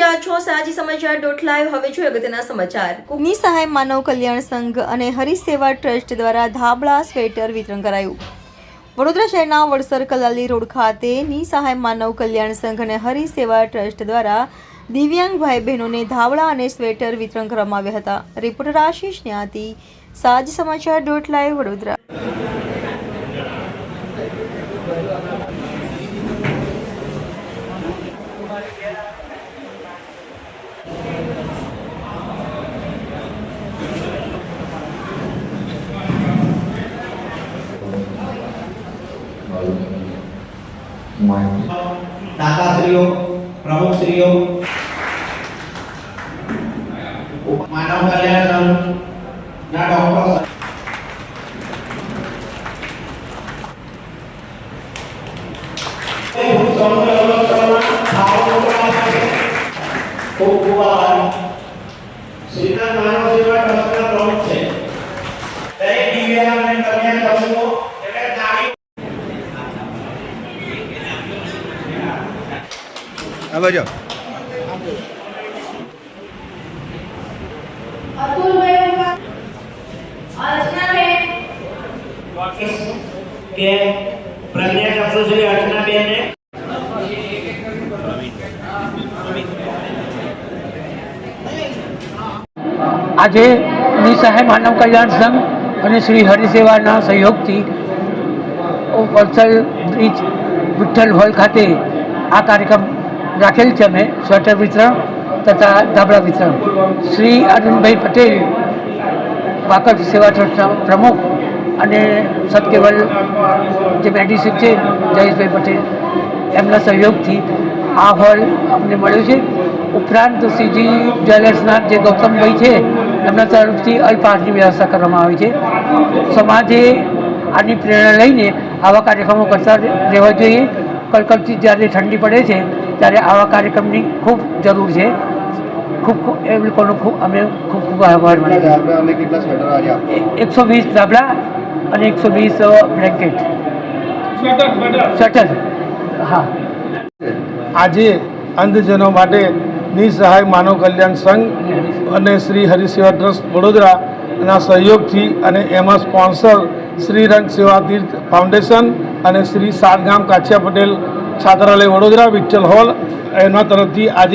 રહ્યા છો સાજી સમાચાર .live। હવે જોઈએ અગત્યના સમાચાર। નિસહાય માનવ કલ્યાણ સંઘ અને હરિસેવા ટ્રસ્ટ દ્વારા ધાબળા સ્વેટર વિતરણ કરાયું। વડોદરા શહેરના વડસર કલાલી રોડ ખાતે નિસહાય માનવ કલ્યાણ સંઘ અને હરિસેવા ટ્રસ્ટ દ્વારા દિવ્યાંગ ભાઈ બહેનોને ધાબળા અને સ્વેટર વિતરણ કરવામાં આવ્યા હતા। રિપોર્ટર આશીષ ન્યાતી, સાજી સમાચાર .live વડોદરા। दाताश्रीओ, प्रमुखश्रीओ, मानव कल्याण संघ डॉक्टर श्रीनाथ मानव सेवा ट्रस्टના પ્રમુખ છે। દરેક દિવ્યાંગ અને કલ્યાણ સમૂહો अब जाओ अतुल भाई अर्चना बेन के प्रज्ञा चक्षु श्री अर्चना बेन ने आज निसहाय मानव कल्याण संघ और श्री हरिसेवा सहयोग थी वलसाड ब्रिज विठ्ठल हॉल खाते आ कार्यक्रम राखेल है। अमे स्वेटर वितरण तथा धाबळा वितरण श्री अरुणभाई पटेल वाकड सेवा ट्रस्टना प्रमुख और सतकेवल जो मेडिसिन है जयेशभाई पटेल एमना सहयोग थी आ हॉल अमने मळ्यो छे। उपरांत सीजी ज्वेलर्सना जे गौतम भाई है एमना तरफथी अल्पहारनी व्यवस्था करवामां आवी छे। समाजे आनी प्रेरणा लईने आवा कार्यक्रमों करता रहेवा जोईए। कड़कड़ती ज्यारे ठंडी पड़े छे त्यारे आवा कार्यक्रमनी खूब जरूर है। खूब ए लोकोनो खूब अमे खूब खूब आभार मानीए छीए। 120 धाबळा और 120 ब्लेंकेट स्वेटर। हाँ, आज अंधजनों माटे निसहाय मानव कल्याण संघ और श्री हरिसेवा ट्रस्ट वडोदरा सहयोग थी अने एमा स्पॉन्सर श्रीरंग सेवा तीर्थ फाउंडेशन और श्री सातगाम काछिया पटेल छात्रालय वडोदरा विठ्ठल हॉल एना तरफथी आज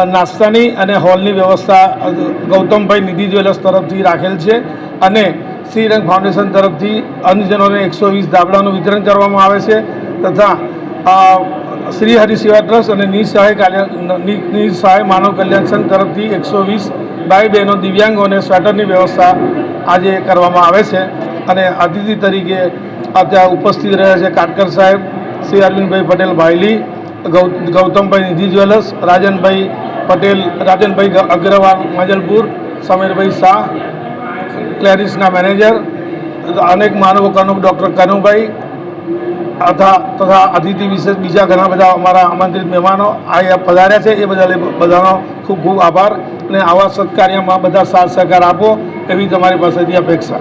नास्तानी अने हॉलनी व्यवस्था गौतम भाई निधि ज्वेलर्स तरफथी राखेल छे अने श्रीरंग फाउंडेशन तरफथी अंधजनोने 120 धाबळानुं वितरण करवामां आवे छे तथा श्री हरिसेवा ट्रस्ट और निसहाय मानव कल्याण संघ तरफथी 120 भाई बहनों दिव्यांगों स्वेटरनी व्यवस्था आज करवामां आवे छे। अने अतिथि तरीके अत्यार उपस्थित रहे छे काटकर साहेब, श्री अरविंद भाई पटेल भाईली, गौतम भाई निधि ज्वेलर्स, राजन भाई पटेल, राजन भाई अग्रवाल मजलपुर, समीर भाई शाह क्लेरिसना मैनेजर, अनेक मानव डॉक्टर कनुभाई तथा अतिथि विशेष बीजा घना बधा अमारा आमंत्रित मेहमानों आ पधार्या छे। ए बधानो खूब खूब आभार। आवा सत्कार्यमां बधा साथ सहकार आपो एवी तमारी पासेथी अपेक्षा।